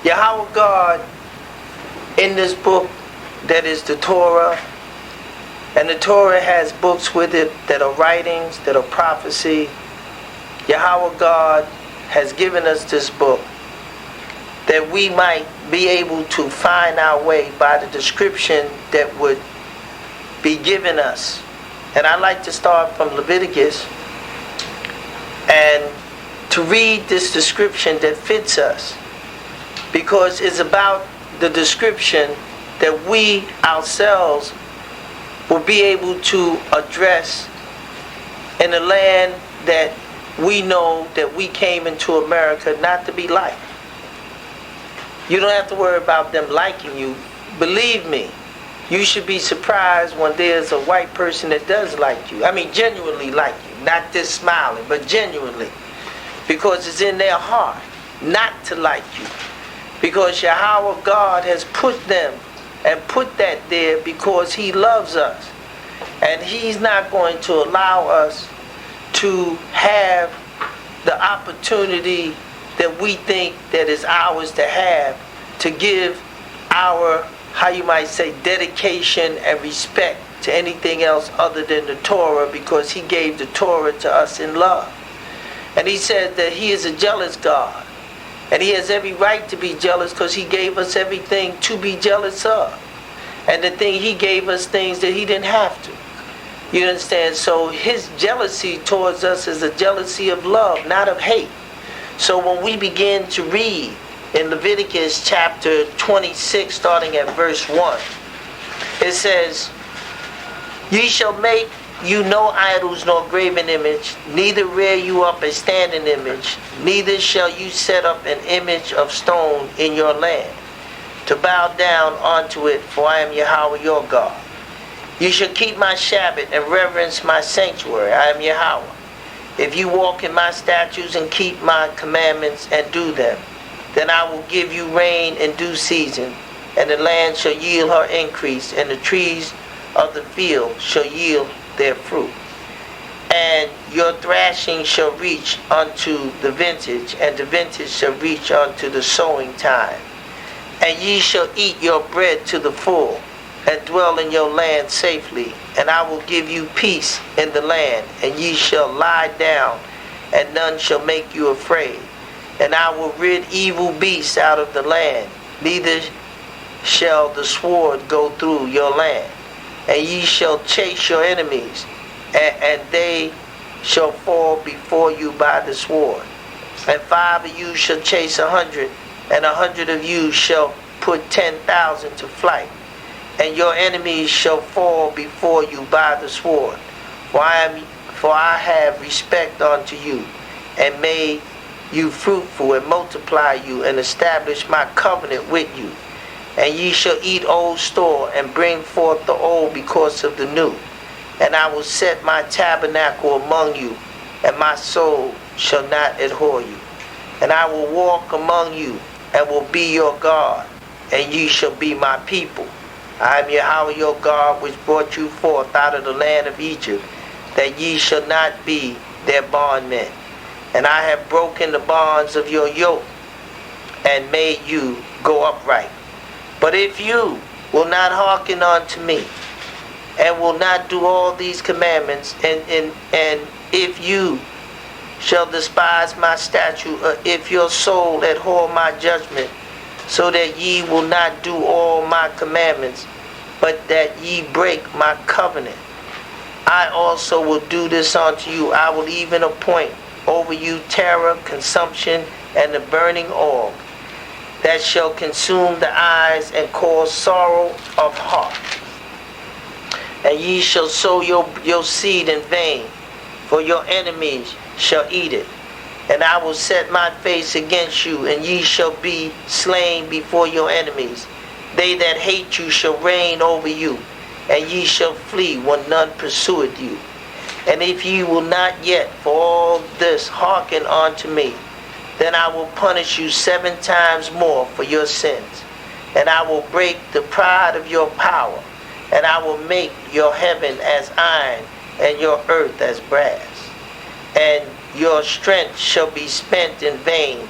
Yahweh God, in this book that is the Torah, and the Torah has books with it that are writings, that are prophecy. Yahweh God has given us this book that we might be able to find our way by the description that would be given us. And I'd like to start from Leviticus and to read this description that fits us, because it's about the description that we ourselves will be able to address in a land that we know that we came into America not to be liked. You don't have to worry about them liking you. Believe me, you should be surprised when there's a white person that does like you. I mean, genuinely like you. Not just smiling, but genuinely. Because it's in their heart not to like you. Because Yahweh God has put them and put that there because He loves us. And He's not going to allow us to have the opportunity that we think that is ours to have, to give our, how you might say, dedication and respect to anything else other than the Torah, because He gave the Torah to us in love. And He said that He is a jealous God. And He has every right to be jealous because He gave us everything to be jealous of. And the thing He gave us things that He didn't have to. You understand? So His jealousy towards us is a jealousy of love, not of hate. So when we begin to read in Leviticus chapter 26, starting at verse 1, it says, "Ye shall make you no idols nor graven image, neither rear you up a standing image, neither shall you set up an image of stone in your land, to bow down unto it, for I am Yahweh your God. You shall keep my Shabbat and reverence my sanctuary. I am Yahweh. If you walk in my statutes and keep my commandments and do them, then I will give you rain in due season, and the land shall yield her increase, and the trees of the field shall yield their fruit. And your thrashing shall reach unto the vintage, and the vintage shall reach unto the sowing time. And ye shall eat your bread to the full, and dwell in your land safely. And I will give you peace in the land, and ye shall lie down, and none shall make you afraid. And I will rid evil beasts out of the land, neither shall the sword go through your land. And ye shall chase your enemies, and they shall fall before you by the sword. And 5 of you shall chase 100, and 100 of you shall put 10,000 to flight. And your enemies shall fall before you by the sword. For I have respect unto you, and made you fruitful, and multiply you, and establish my covenant with you. And ye shall eat old store, and bring forth the old because of the new. And I will set my tabernacle among you, and my soul shall not abhor you. And I will walk among you, and will be your God, and ye shall be my people. I am Yahweh your God, which brought you forth out of the land of Egypt, that ye shall not be their bondmen. And I have broken the bonds of your yoke, and made you go upright. But if you will not hearken unto me, and will not do all these commandments, and if you shall despise my statute, or if your soul abhor my judgment, so that ye will not do all my commandments, but that ye break my covenant, I also will do this unto you. I will even appoint over you terror, consumption, and the burning orb, that shall consume the eyes and cause sorrow of heart. And ye shall sow your seed in vain, for your enemies shall eat it. And I will set my face against you, and ye shall be slain before your enemies. They that hate you shall reign over you, and ye shall flee when none pursueth you. And if ye will not yet for all this hearken unto me, then I will punish you 7 times more for your sins. And I will break the pride of your power, and I will make your heaven as iron, and your earth as brass. And your strength shall be spent in vain,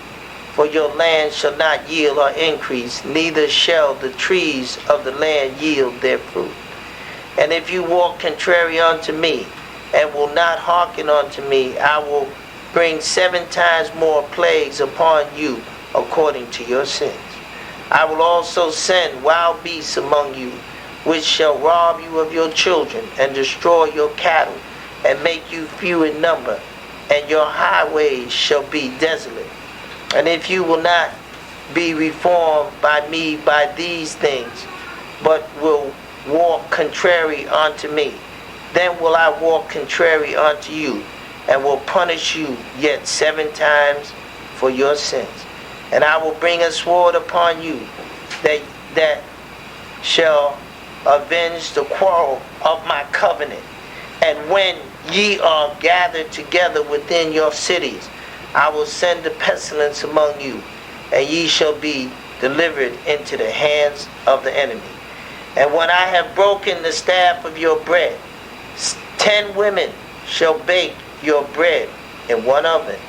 for your land shall not yield or increase, neither shall the trees of the land yield their fruit. And if you walk contrary unto me, and will not hearken unto me, I will bring 7 times more plagues upon you according to your sins. I will also send wild beasts among you, which shall rob you of your children, and destroy your cattle, and make you few in number, and your highways shall be desolate. And if you will not be reformed by me by these things, but will walk contrary unto me, then will I walk contrary unto you, and will punish you yet 7 times for your sins. And I will bring a sword upon you that shall avenge the quarrel of my covenant. And when ye are gathered together within your cities, I will send a pestilence among you, and ye shall be delivered into the hands of the enemy. And when I have broken the staff of your bread, 10 women shall bake your bread in one oven,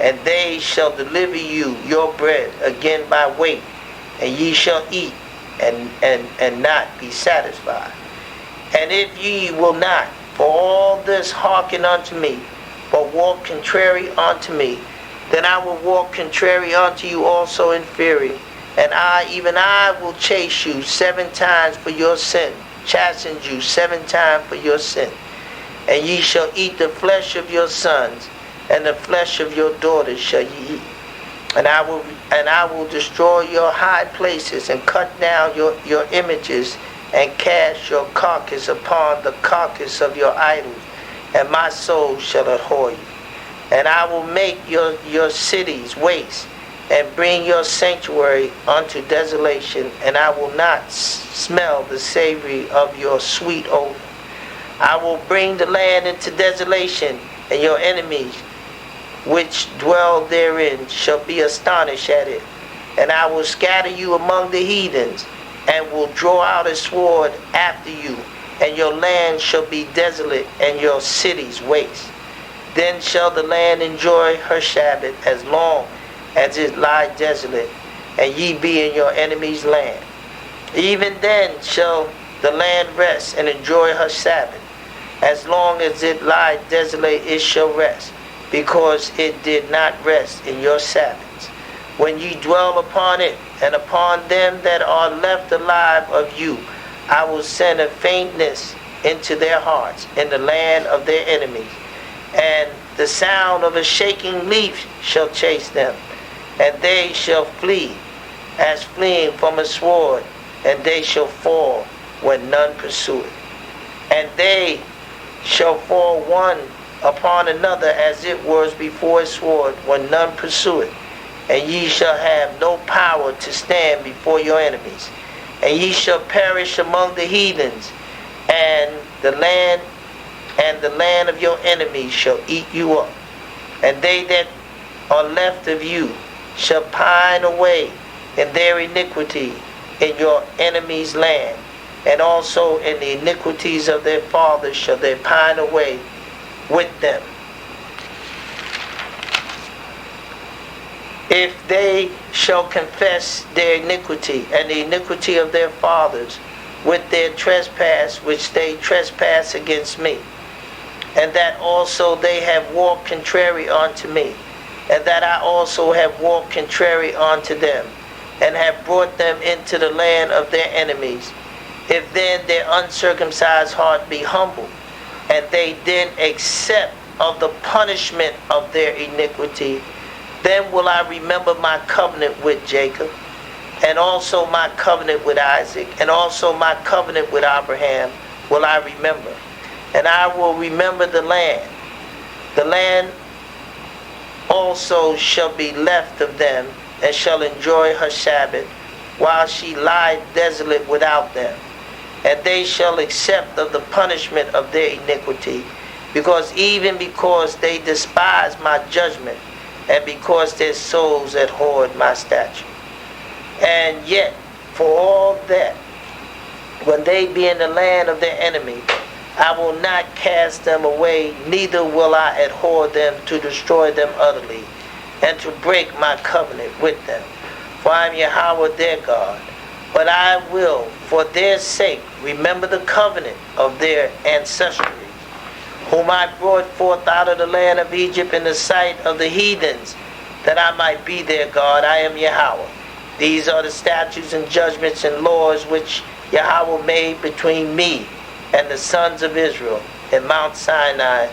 and they shall deliver you your bread again by weight, and ye shall eat and not be satisfied. And if ye will not for all this hearken unto me, but walk contrary unto me, then I will walk contrary unto you also in fury, and even I will chase you 7 times for your sin, chasten you 7 times for your sin. And ye shall eat the flesh of your sons, and the flesh of your daughters shall ye eat. And I will destroy your high places, and cut down your images, and cast your carcass upon the carcass of your idols, and my soul shall abhor you. And I will make your cities waste, and bring your sanctuary unto desolation, and I will not smell the savory of your sweet odor. I will bring the land into desolation, and your enemies which dwell therein shall be astonished at it. And I will scatter you among the heathens, and will draw out a sword after you, and your land shall be desolate, and your cities waste. Then shall the land enjoy her Sabbath as long as it lie desolate, and ye be in your enemy's land. Even then shall the land rest and enjoy her Sabbath. As long as it lie desolate, it shall rest, because it did not rest in your Sabbaths. When ye dwell upon it, and upon them that are left alive of you, I will send a faintness into their hearts in the land of their enemies, and the sound of a shaking leaf shall chase them, and they shall flee as fleeing from a sword, and they shall fall when none pursue it. And they shall fall one upon another as it was before a sword when none pursue it. And ye shall have no power to stand before your enemies. And ye shall perish among the heathens, and the land of your enemies shall eat you up. And they that are left of you shall pine away in their iniquity in your enemies' land, and also in the iniquities of their fathers shall they pine away with them. If they shall confess their iniquity and the iniquity of their fathers with their trespass which they trespass against me, and that also they have walked contrary unto me, and that I also have walked contrary unto them, and have brought them into the land of their enemies, if then their uncircumcised heart be humble, and they then accept of the punishment of their iniquity, then will I remember my covenant with Jacob, and also my covenant with Isaac, and also my covenant with Abraham will I remember. And I will remember the land. The land also shall be left of them, and shall enjoy her Sabbath, while she lieth desolate without them. And they shall accept of the punishment of their iniquity, because they despise my judgment, and because their souls abhorred my statute. And yet, for all that, when they be in the land of their enemy, I will not cast them away, neither will I abhor them to destroy them utterly. and to break my covenant with them. For I am Yahweh their God. But I will, for their sake, remember the covenant of their ancestry, whom I brought forth out of the land of Egypt in the sight of the heathens, that I might be their God. I am Yahweh. These are the statutes and judgments and laws which Yahweh made between me and the sons of Israel in Mount Sinai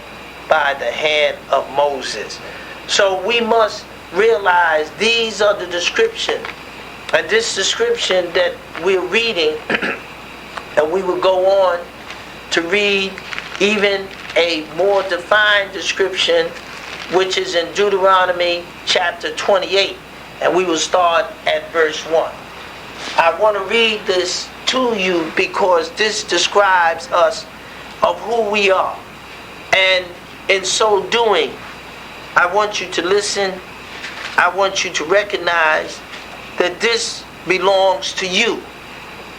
by the hand of Moses. So we must realize these are the description. And this description that we're reading, and we will go on to read even a more defined description, which is in Deuteronomy chapter 28. And we will start at verse 1. I want to read this to you because this describes us of who we are. And in so doing, I want you to listen. I want you to recognize that this belongs to you.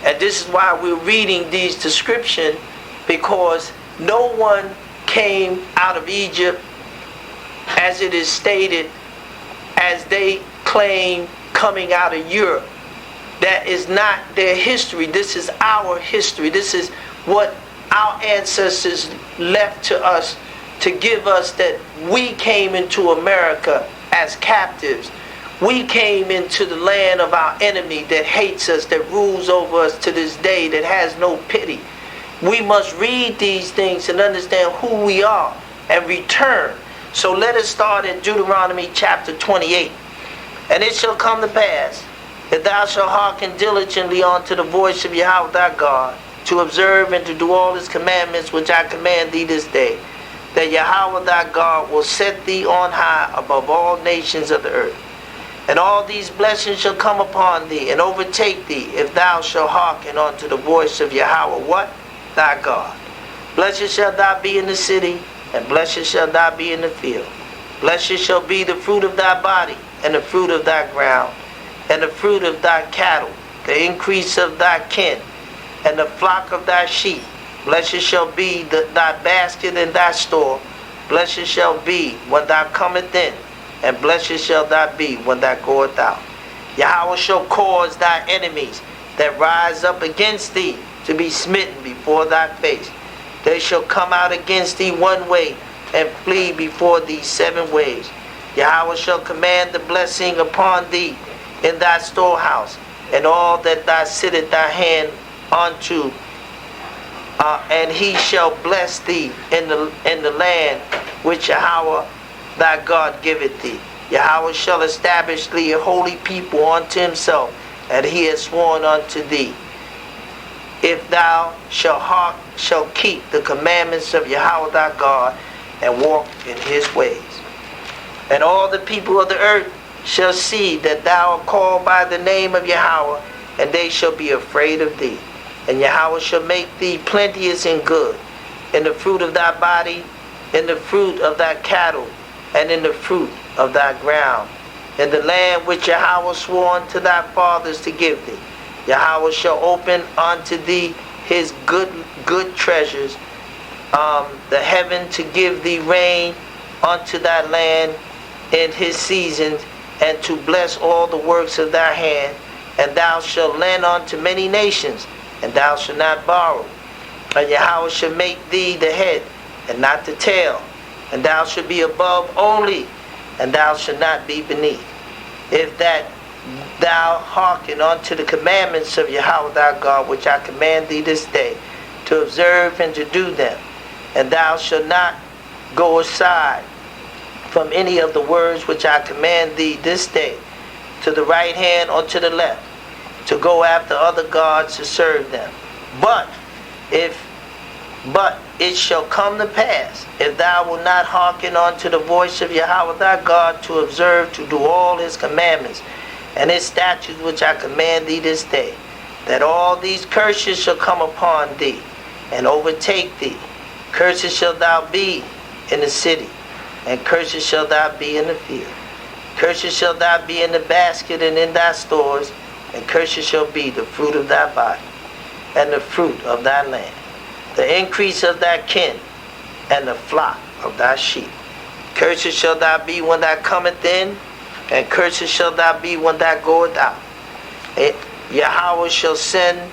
And this is why we're reading these descriptions, because no one came out of Egypt, as it is stated, as they claim coming out of Europe. That is not their history. This is our history. This is what our ancestors left to us, to give us, that we came into America as captives. We came into the land of our enemy that hates us, that rules over us to this day, that has no pity. We must read these things and understand who we are and return. So let us start in Deuteronomy chapter 28. And it shall come to pass, that thou shalt hearken diligently unto the voice of Yahweh thy God, to observe and to do all his commandments which I command thee this day, that Yahweh thy God will set thee on high above all nations of the earth. And all these blessings shall come upon thee and overtake thee, if thou shalt hearken unto the voice of Yahweh, what? Thy God. Blessed shall thou be in the city, and blessed shall thou be in the field. Blessed shall be the fruit of thy body, and the fruit of thy ground, and the fruit of thy cattle, the increase of thy kin, and the flock of thy sheep. Blessed shall be thy basket and thy store. Blessed shall be when thou comest in, and blessed shall thou be when thou goest out. Yahweh shall cause thy enemies that rise up against thee to be smitten before thy face. They shall come out against thee one way, and flee before thee 7 ways. Yahweh shall command the blessing upon thee in thy storehouse, and all that thou sittest thy hand unto, and he shall bless thee in the land which Yahweh thy God giveth thee. Yahweh shall establish thee a holy people unto himself, and he has sworn unto thee, if thou shalt keep the commandments of Yahweh thy God, and walk in his ways. And all the people of the earth shall see that thou art called by the name of Yahweh, and they shall be afraid of thee. And Yahweh shall make thee plenteous in good, in the fruit of thy body, in the fruit of thy cattle, and in the fruit of thy ground, in the land which Yahweh swore unto thy fathers to give thee. Yahweh shall open unto thee his good treasures, the heaven, to give thee rain unto thy land in his seasons, and to bless all the works of thy hand. And thou shalt lend unto many nations, and thou shalt not borrow. And Yahweh shall make thee the head, and not the tail. And thou shalt be above only, and thou shalt not be beneath. If that thou hearken unto the commandments of Yahweh thy God, which I command thee this day, to observe and to do them. And thou shalt not go aside from any of the words which I command thee this day, to the right hand or to the left, to go after other gods to serve them. But it shall come to pass, if thou wilt not hearken unto the voice of Yahweh thy God, to observe, to do all his commandments and his statutes which I command thee this day, that all these curses shall come upon thee and overtake thee. Curses shall thou be in the city, and curses shall thou be in the field. Curses shall thou be in the basket and in thy stores, and curses shall be the fruit of thy body, and the fruit of thy land, the increase of thy kin, and the flock of thy sheep. Curses shall thou be when thou comest in, and cursed shall thou be when thou goest out. Yahweh shall send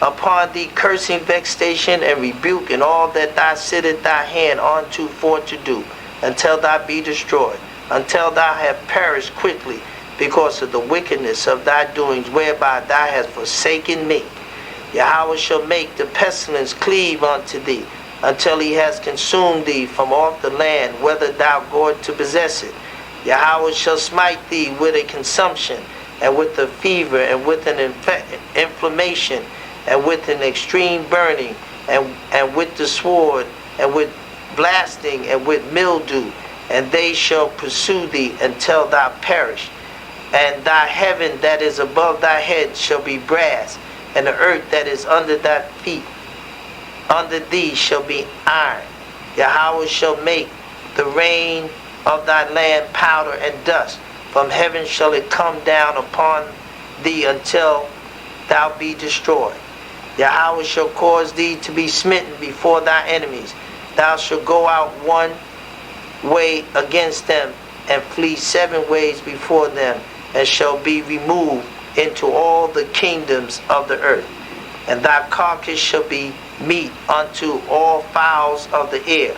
upon thee cursing, vexation, and rebuke, and all that thou sittest thy hand unto for to do, until thou be destroyed, until thou have perished quickly, because of the wickedness of thy doings, whereby thou hast forsaken me. Yahweh shall make the pestilence cleave unto thee, until he has consumed thee from off the land, whether thou goest to possess it. Yahweh shall smite thee with a consumption, and with a fever, and with an inflammation, and with an extreme burning, and with the sword, and with blasting, and with mildew, and they shall pursue thee until thou perish. And thy heaven that is above thy head shall be brass, and the earth that is under thy feet under thee shall be iron. Yahweh shall make the rain of thy land powder and dust. From heaven shall it come down upon thee until thou be destroyed. Yahweh shall cause thee to be smitten before thy enemies. Thou shalt go out one way against them, and flee 7 ways before them, and shall be removed into all the kingdoms of the earth. And thy carcass shall be meat unto all fowls of the air,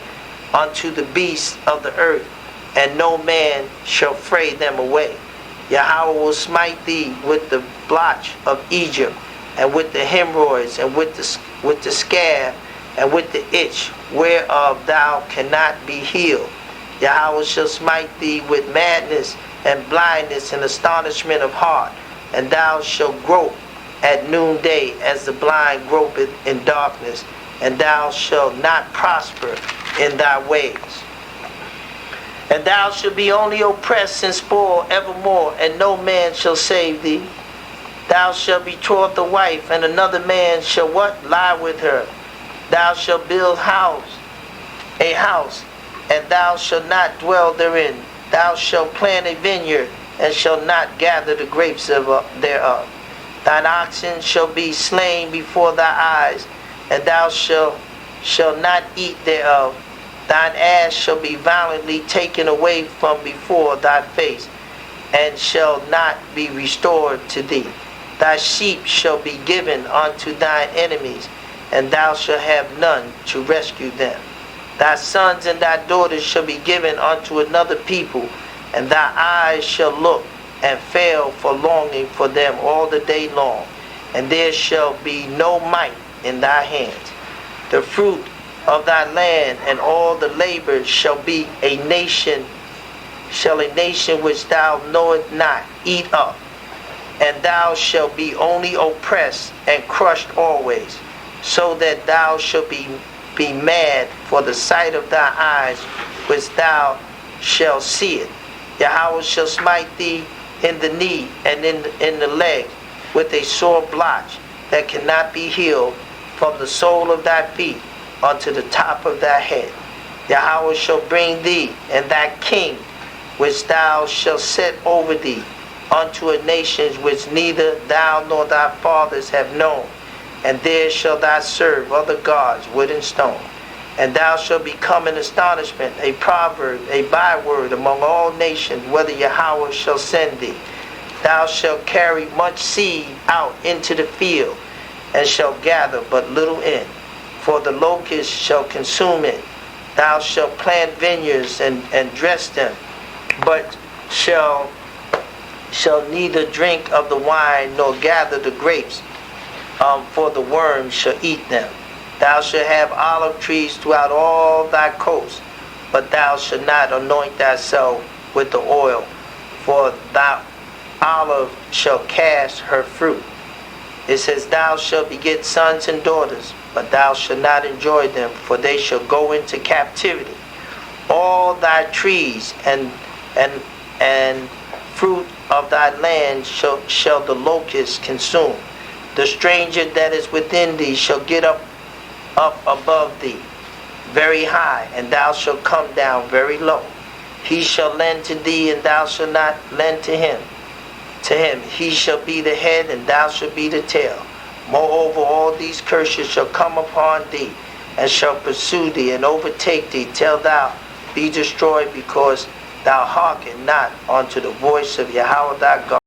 unto the beasts of the earth, and no man shall fray them away. Yahweh will smite thee with the blotch of Egypt, and with the hemorrhoids, and with the scab, and with the itch, whereof thou cannot be healed. Yahweh shall smite thee with madness, and blindness, and astonishment of heart, and thou shalt grope at noonday as the blind gropeth in darkness, and thou shalt not prosper in thy ways. And thou shalt be only oppressed and spoiled evermore, and no man shall save thee. Thou shalt betroth a wife, and another man shall what? Lie with her. Thou shalt build a house, and thou shalt not dwell therein. Thou shalt plant a vineyard, and shalt not gather the grapes thereof. Thine oxen shall be slain before thy eyes, and thou shalt not eat thereof. Thine ass shall be violently taken away from before thy face, and shall not be restored to thee. Thy sheep shall be given unto thine enemies, and thou shalt have none to rescue them. Thy sons and thy daughters shall be given unto another people, and thy eyes shall look and fail for longing for them all the day long, and there shall be no might in thy hands. The fruit of thy land and all the labor shall be a nation which thou knowest not eat up, and thou shalt be only oppressed and crushed always, so that thou shalt be mad for the sight of thy eyes, which thou shalt see it. Yahweh shall smite thee in the knee and in the leg with a sore blotch that cannot be healed from the sole of thy feet unto the top of thy head. Yahweh shall bring thee and thy king, which thou shalt set over thee, unto a nation which neither thou nor thy fathers have known, and there shall thou serve other gods, wood and stone. And thou shalt become an astonishment, a proverb, a byword among all nations, whether Yahweh shall send thee. Thou shalt carry much seed out into the field, and shalt gather but little in, for the locust shall consume it. Thou shalt plant vineyards and dress them, but shall neither drink of the wine nor gather the grapes, for the worms shall eat them. Thou shalt have olive trees throughout all thy coasts, but thou shalt not anoint thyself with the oil, for thy olive shall cast her fruit. It says, thou shalt beget sons and daughters, but thou shalt not enjoy them, for they shall go into captivity. All thy trees and fruit of thy land shall the locust consume. The stranger that is within thee shall get up above thee very high, and thou shalt come down very low. He shall lend to thee, and thou shalt not lend to him. To him he shall be the head, and thou shalt be the tail. Moreover, all these curses shall come upon thee, and shall pursue thee, and overtake thee, till thou be destroyed, because thou hearken not unto the voice of Yahweh thy God.